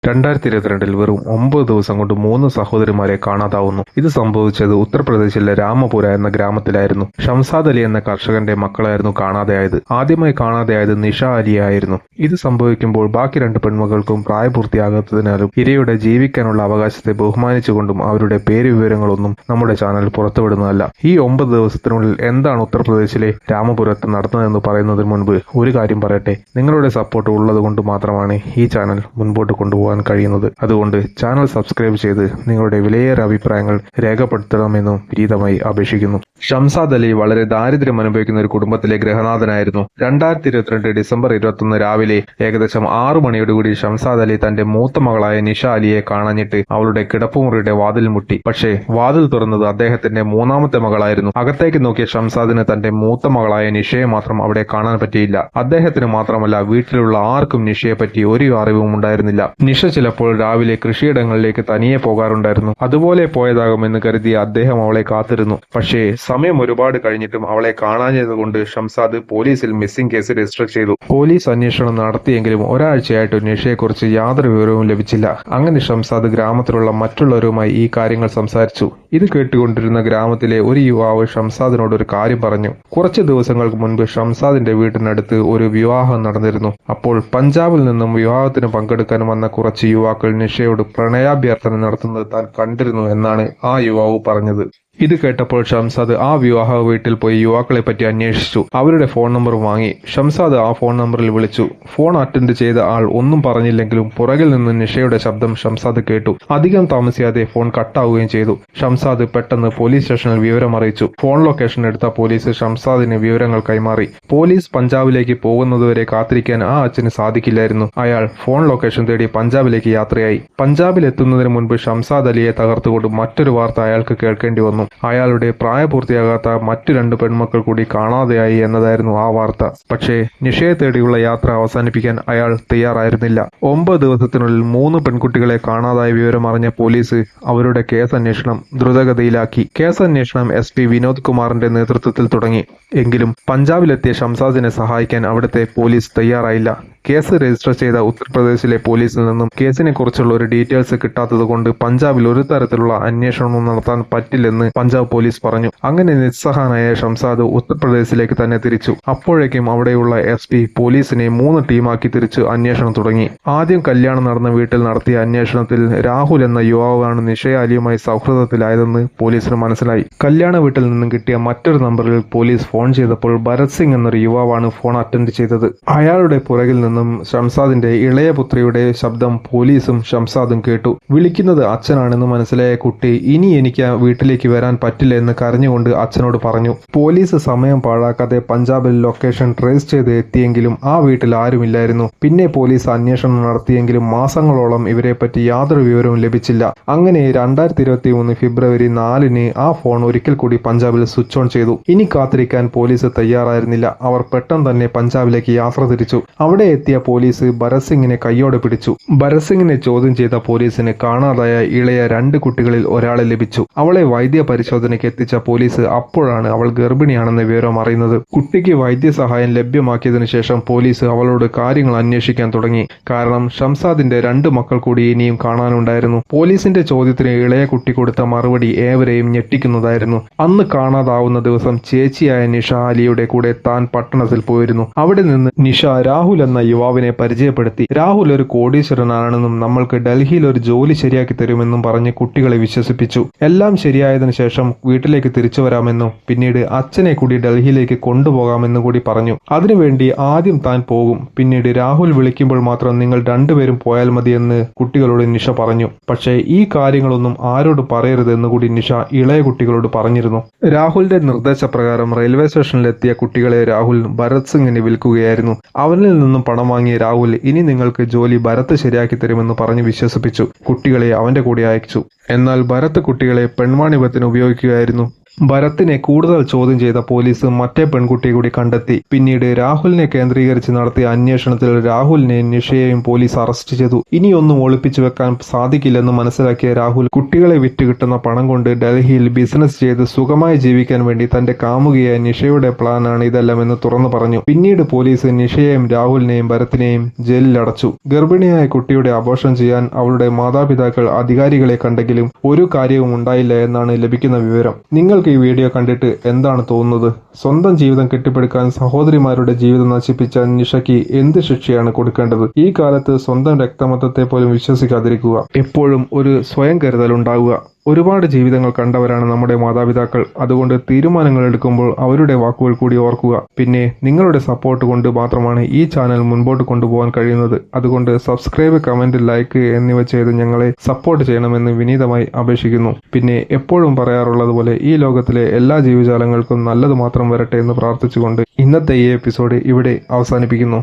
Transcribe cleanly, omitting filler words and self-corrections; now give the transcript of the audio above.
2022 വെറും 9 ദിവസം കൊണ്ട് 3 സഹോദരിമാരെ കാണാതാവുന്നു. ഇത് സംഭവിച്ചത് ഉത്തർപ്രദേശിലെ രാമപുര എന്ന ഗ്രാമത്തിലായിരുന്നു. ഷംസാദ് അലി എന്ന കർഷകന്റെ മക്കളായിരുന്നു കാണാതെയായത്. ആദ്യമായി കാണാതെയായത് നിഷ അലിയായിരുന്നു. ഇത് സംഭവിക്കുമ്പോൾ ബാക്കി 2 പെൺമക്കൾക്കും പ്രായപൂർത്തിയാകാത്തതിനാലും ഇരയുടെ ജീവിക്കാനുള്ള അവകാശത്തെ ബഹുമാനിച്ചുകൊണ്ടും അവരുടെ പേര് വിവരങ്ങളൊന്നും നമ്മുടെ ചാനൽ പുറത്തുവിടുന്നതല്ല. ഈ 9 ദിവസത്തിനുള്ളിൽ എന്താണ് ഉത്തർപ്രദേശിലെ രാമപുരത്ത് നടന്നതെന്ന് പറയുന്നതിന് മുൻപ് ഒരു കാര്യം പറയട്ടെ. നിങ്ങളുടെ സപ്പോർട്ട് ഉള്ളത് കൊണ്ട് മാത്രമാണ് ഈ ചാനൽ മുൻപോട്ട് കൊണ്ടുപോകാൻ കഴിയുന്നത്. അതുകൊണ്ട് ചാനൽ സബ്സ്ക്രൈബ് ചെയ്ത് നിങ്ങളുടെ വിലയേറെ അഭിപ്രായങ്ങൾ രേഖപ്പെടുത്തണമെന്നും വിനീതമായി അപേക്ഷിക്കുന്നു. ഷംസാദ് അലി വളരെ ദാരിദ്ര്യം അനുഭവിക്കുന്ന ഒരു കുടുംബത്തിലെ ഗൃഹനാഥനായിരുന്നു. 2022 ഡിസംബർ 21 രാവിലെ ഏകദേശം 6 മണിയോടുകൂടി ഷംസാദ് അലി തന്റെ മൂത്ത മകളായ നിഷ അലിയെ കാണാഞ്ഞിട്ട് അവളുടെ കിടപ്പുമുറിയുടെ വാതിൽ മുട്ടി. പക്ഷേ വാതിൽ തുറന്നത് അദ്ദേഹത്തിന്റെ 3ാമത്തെ മകളായിരുന്നു. അകത്തേക്ക് നോക്കിയ ഷംസാദിന് തന്റെ മൂത്ത മകളായ നിഷയെ മാത്രം അവിടെ കാണാൻ പറ്റിയില്ല. അദ്ദേഹത്തിന് മാത്രമല്ല, വീട്ടിലുള്ള ആർക്കും നിഷയെ പറ്റി ഒരു അറിവും ഉണ്ടായിരുന്നില്ല. നിഷ ചിലപ്പോൾ രാവിലെ കൃഷിയിടങ്ങളിലേക്ക് തനിയെ പോകാറുണ്ടായിരുന്നു. അതുപോലെ പോയതാകുമെന്ന് കരുതി അദ്ദേഹം അവളെ കാത്തിരുന്നു. പക്ഷേ സമയം ഒരുപാട് കഴിഞ്ഞിട്ടും അവളെ കാണാഞ്ഞതുകൊണ്ട് ഷംസാദ് പോലീസിൽ മിസ്സിംഗ് കേസ് രജിസ്റ്റർ ചെയ്തു. പോലീസ് അന്വേഷണം നടത്തിയെങ്കിലും ഒരാഴ്ചയായിട്ട് നിഷയെക്കുറിച്ച് യാതൊരു വിവരവും ലഭിച്ചില്ല. അങ്ങനെ ഷംസാദ് ഗ്രാമത്തിലുള്ള മറ്റുള്ളവരുമായി ഈ കാര്യങ്ങൾ സംസാരിച്ചു. ഇത് കേട്ടുകൊണ്ടിരുന്ന ഗ്രാമത്തിലെ ഒരു യുവാവ് ഷംസാദിനോട് ഒരു കാര്യം പറഞ്ഞു. കുറച്ച് ദിവസങ്ങൾക്ക് മുൻപ് ഷംസാദിന്റെ വീട്ടിനടുത്ത് ഒരു വിവാഹം നടന്നിരുന്നു. അപ്പോൾ പഞ്ചാബിൽ നിന്നും വിവാഹത്തിന് പങ്കെടുക്കാൻ വന്ന കുറച്ച് യുവാക്കൾ നിഷയോട് പ്രണയാഭ്യർത്ഥന നടത്തുന്നത് താൻ കണ്ടിരുന്നു എന്നാണ് ആ യുവാവ് പറഞ്ഞത്. ഇത് കേട്ടപ്പോൾ ഷംസാദ് ആ വിവാഹ വീട്ടിൽ പോയി യുവാക്കളെ പറ്റി അന്വേഷിച്ചു. അവരുടെ ഫോൺ നമ്പർ വാങ്ങി. ഷംസാദ് ആ ഫോൺ നമ്പറിൽ വിളിച്ചു. ഫോൺ അറ്റൻഡ് ചെയ്ത ആൾ ഒന്നും പറഞ്ഞില്ലെങ്കിലും പുറകിൽ നിന്ന് നിഷയുടെ ശബ്ദം ഷംസാദ് കേട്ടു. അധികം താമസിയാതെ ഫോൺ കട്ടാവുകയും ചെയ്തു. ഷംസാദ് പെട്ടെന്ന് പോലീസ് സ്റ്റേഷനിൽ വിവരം അറിയിച്ചു. ഫോൺ ലൊക്കേഷൻ എടുത്ത പോലീസ് ഷംസാദിന് വിവരങ്ങൾ കൈമാറി. പോലീസ് പഞ്ചാബിലേക്ക് പോകുന്നതുവരെ കാത്തിരിക്കാൻ ആ അച്ഛന് സാധിക്കില്ലായിരുന്നു. അയാൾ ഫോൺ ലൊക്കേഷൻ തേടി പഞ്ചാബിലേക്ക് യാത്രയായി. പഞ്ചാബിൽ എത്തുന്നതിന് മുൻപ് ഷംസാദ് അലിയെ തകർത്തുകൊണ്ട് മറ്റൊരു വാർത്ത അയാൾക്ക് കേൾക്കേണ്ടി വന്നു. അയാളുടെ പ്രായപൂർത്തിയാകാത്ത മറ്റു 2 പെൺമക്കൾ കൂടി കാണാതെയായി എന്നതായിരുന്നു ആ വാർത്ത. പക്ഷേ നിഷയെ തേടിയുള്ള യാത്ര അവസാനിപ്പിക്കാൻ അയാൾ തയ്യാറായിരുന്നില്ല. 9 ദിവസത്തിനുള്ളിൽ 3 പെൺകുട്ടികളെ കാണാതായ വിവരം അറിഞ്ഞ പോലീസ് അവരുടെ കേസന്വേഷണം ദ്രുതഗതിയിലാക്കി. കേസന്വേഷണം SP വിനോദ് കുമാറിന്റെ നേതൃത്വത്തിൽ തുടങ്ങി. എങ്കിലും പഞ്ചാബിലെത്തിയ ഷംസാദിനെ സഹായിക്കാൻ അവിടുത്തെ പോലീസ് തയ്യാറായില്ല. കേസ് രജിസ്റ്റർ ചെയ്ത ഉത്തർപ്രദേശിലെ പോലീസിൽ നിന്നും കേസിനെ കുറിച്ചുള്ള ഒരു ഡീറ്റെയിൽസ് കിട്ടാത്തതുകൊണ്ട് പഞ്ചാബിൽ ഒരു തരത്തിലുള്ള അന്വേഷണവും നടത്താൻ പറ്റില്ലെന്ന് പഞ്ചാബ് പോലീസ് പറഞ്ഞു. അങ്ങനെ നിസ്സഹായനായ ഷംസാദ് ഉത്തർപ്രദേശിലേക്ക് തന്നെ തിരിച്ചു. അപ്പോഴേക്കും അവിടെയുള്ള SP പോലീസിനെ 3 ടീമാക്കി തിരിച്ച് അന്വേഷണം തുടങ്ങി. ആദ്യം കല്യാണം നടന്ന വീട്ടിൽ നടത്തിയ അന്വേഷണത്തിൽ രാഹുൽ എന്ന യുവാവാണ് നിഷ അലിയുമായി സൗഹൃദത്തിലായതെന്ന് പോലീസിന് മനസ്സിലായി. കല്യാണ വീട്ടിൽ നിന്നും കിട്ടിയ മറ്റൊരു നമ്പറിൽ പോലീസ് ഫോൺ ചെയ്തപ്പോൾ ഭരത് സിംഗ് എന്നൊരു യുവാവാണ് ഫോൺ അറ്റൻഡ് ചെയ്തത്. അയാളുടെ പുറകിൽ നിന്നും ഷംസാദിന്റെ ഇളയ പുത്രിയുടെ ശബ്ദം പോലീസും ഷംസാദും കേട്ടു. വിളിക്കുന്നത് അച്ഛനാണെന്ന് മനസ്സിലായ കുട്ടി ഇനി എനിക്ക് വീട്ടിലേക്ക് വരാൻ പറ്റില്ല എന്ന് കരഞ്ഞുകൊണ്ട് അച്ഛനോട് പറഞ്ഞു. പോലീസ് സമയം പാഴാക്കാതെ പഞ്ചാബിൽ ലൊക്കേഷൻ ട്രേസ് ചെയ്ത് എത്തിയെങ്കിലും ആ വീട്ടിൽ ആരുമില്ലായിരുന്നു. പിന്നെ പോലീസ് അന്വേഷണം നടത്തിയെങ്കിലും മാസങ്ങളോളം ഇവരെ പറ്റി യാതൊരു വിവരവും ലഭിച്ചില്ല. അങ്ങനെ 2023 ഫെബ്രുവരി 4-ന് ആ ഫോൺ ഒരിക്കൽ കൂടി പഞ്ചാബിൽ സ്വിച്ച് ഓൺ ചെയ്തു. ഇനി കാത്തിരിക്കാൻ പോലീസ് തയ്യാറായിരുന്നില്ല. അവർ പെട്ടെന്ന് തന്നെ പഞ്ചാബിലേക്ക് യാത്ര തിരിച്ചു. അവിടെ എത്തിയ പോലീസ് ഭരത് സിംഗിനെ കൈയോടെ പിടിച്ചു. ഭരത് സിംഗിനെ ചോദ്യം ചെയ്ത പോലീസിന് കാണാതായ ഇളയ 2 കുട്ടികളിൽ ഒരാളെ ലഭിച്ചു. അവളെ വൈദ്യ പരിശോധനയ്ക്ക് എത്തിച്ച പോലീസ് അപ്പോഴാണ് അവൾ ഗർഭിണിയാണെന്ന വിവരം അറിയുന്നത്. കുട്ടിക്ക് വൈദ്യസഹായം ലഭ്യമാക്കിയതിനു ശേഷം പോലീസ് അവളോട് കാര്യങ്ങൾ അന്വേഷിക്കാൻ തുടങ്ങി. കാരണം ഷംസാദിന്റെ 2 മക്കൾ കൂടി ഇനിയും കാണാനുണ്ടായിരുന്നു. പോലീസിന്റെ ചോദ്യത്തിന് ഇളയ കുട്ടി കൊടുത്ത മറുപടി ഏവരെയും ഞെട്ടിക്കുന്നതായിരുന്നു. അന്ന് കാണാതാവുന്ന ദിവസം ചേച്ചിയായ നിഷ അലിയുടെ കൂടെ താൻ പട്ടണത്തിൽ പോയിരുന്നു. അവിടെ നിന്ന് നിഷ രാഹുൽ എന്ന യുവാവിനെ പരിചയപ്പെടുത്തി. രാഹുൽ ഒരു കോടീശ്വരനാണെന്നും നമ്മൾക്ക് ഡൽഹിയിൽ ഒരു ജോലി ശരിയാക്കി തരുമെന്നും പറഞ്ഞ് കുട്ടികളെ വിശ്വസിപ്പിച്ചു. എല്ലാം ശരിയായതിനു ശേഷം വീട്ടിലേക്ക് തിരിച്ചു വരാമെന്നും പിന്നീട് അച്ഛനെ കൂടി ഡൽഹിയിലേക്ക് കൊണ്ടുപോകാമെന്നും കൂടി പറഞ്ഞു. അതിനുവേണ്ടി ആദ്യം താൻ പോകും, പിന്നീട് രാഹുൽ വിളിക്കുമ്പോൾ മാത്രം നിങ്ങൾ 2 പേരും പോയാൽ മതിയെന്ന് കുട്ടികളോട് നിഷ പറഞ്ഞു. പക്ഷേ ഈ കാര്യങ്ങളൊന്നും ആരോട് പറയരുത് എന്ന് കൂടി നിഷ ഇളയ കുട്ടികളോട് പറഞ്ഞിരുന്നു. രാഹുലിന്റെ നിർദ്ദേശപ്രകാരം റെയിൽവേ സ്റ്റേഷനിലെത്തിയ കുട്ടികളെ രാഹുൽ ഭരത് സിംഗിന് വിൽക്കുകയായിരുന്നു. അവനിൽ നിന്നും പണം വാങ്ങിയ രാഹുൽ ഇനി നിങ്ങൾക്ക് ജോലി ഭരത് ശരിയാക്കി തരുമെന്ന് പറഞ്ഞ് വിശ്വസിപ്പിച്ചു. കുട്ടികളെ അവന്റെ കൂടെ അയച്ചു. എന്നാൽ ഭരത് കുട്ടികളെ പെൺവാണിഭത്തിന് ഉപയോഗിക്കുകയായിരുന്നു. ഭരത്തിനെ കൂടുതൽ ചോദ്യം ചെയ്ത പോലീസ് മറ്റേ പെൺകുട്ടിയെ കൂടി കണ്ടെത്തി. പിന്നീട് രാഹുലിനെ കേന്ദ്രീകരിച്ച് നടത്തിയ അന്വേഷണത്തിൽ രാഹുലിനെയും നിഷയെയും പോലീസ് അറസ്റ്റ് ചെയ്തു. ഇനിയൊന്നും ഒളിപ്പിച്ചു വെക്കാൻ സാധിക്കില്ലെന്ന് മനസ്സിലാക്കിയ രാഹുൽ കുട്ടികളെ വിറ്റ് കിട്ടുന്ന പണം കൊണ്ട് ഡൽഹിയിൽ ബിസിനസ് ചെയ്ത് സുഖമായി ജീവിക്കാൻ വേണ്ടി തന്റെ കാമുകിയായ നിഷയുടെ പ്ലാനാണ് ഇതെല്ലാം എന്ന് തുറന്നു പറഞ്ഞു. പിന്നീട് പോലീസ് നിഷയെയും രാഹുലിനെയും ഭരത്തിനെയും ജയിലിൽ അടച്ചു. ഗർഭിണിയായ കുട്ടിയുടെ അബോർഷൻ ചെയ്യാൻ അവളുടെ മാതാപിതാക്കൾ അധികാരികളെ കണ്ടെങ്കിലും ഒരു കാര്യവും ഉണ്ടായില്ല എന്നാണ് ലഭിക്കുന്ന വിവരം. നിങ്ങൾക്ക് ഈ വീഡിയോ കണ്ടിട്ട് എന്താണ് തോന്നുന്നത്? സ്വന്തം ജീവിതം കെട്ടിപ്പടുക്കാൻ സഹോദരിമാരുടെ ജീവിതം നശിപ്പിച്ച നിഷയ്ക്ക് എന്ത് ശിക്ഷയാണ് കൊടുക്കേണ്ടത്? ഈ കാലത്ത് സ്വന്തം രക്തമൊത്തത്തെ പോലും വിശ്വസിക്കാതിരിക്കുക. എപ്പോഴും ഒരു സ്വയം കരുതൽ ഉണ്ടാവുക. ഒരുപാട് ജീവിതങ്ങൾ കണ്ടവരാണ് നമ്മുടെ മാതാപിതാക്കൾ. അതുകൊണ്ട് തീരുമാനങ്ങൾ എടുക്കുമ്പോൾ അവരുടെ വാക്കുകൾ കൂടി ഓർക്കുക. പിന്നെ നിങ്ങളുടെ സപ്പോർട്ട് കൊണ്ട് മാത്രമാണ് ഈ ചാനൽ മുൻപോട്ട് കൊണ്ടുപോകാൻ കഴിയുന്നത്. അതുകൊണ്ട് സബ്സ്ക്രൈബ്, കമന്റ്, ലൈക്ക് എന്നിവ ചെയ്ത് ഞങ്ങളെ സപ്പോർട്ട് ചെയ്യണമെന്ന് വിനീതമായി അപേക്ഷിക്കുന്നു. പിന്നെ എപ്പോഴും പറയാറുള്ളത് പോലെ ഈ ലോകത്തിലെ എല്ലാ ജീവജാലങ്ങൾക്കും നല്ലത് മാത്രം വരട്ടെ എന്ന് പ്രാർത്ഥിച്ചുകൊണ്ട് ഇന്നത്തെ ഈ എപ്പിസോഡ് ഇവിടെ അവസാനിപ്പിക്കുന്നു.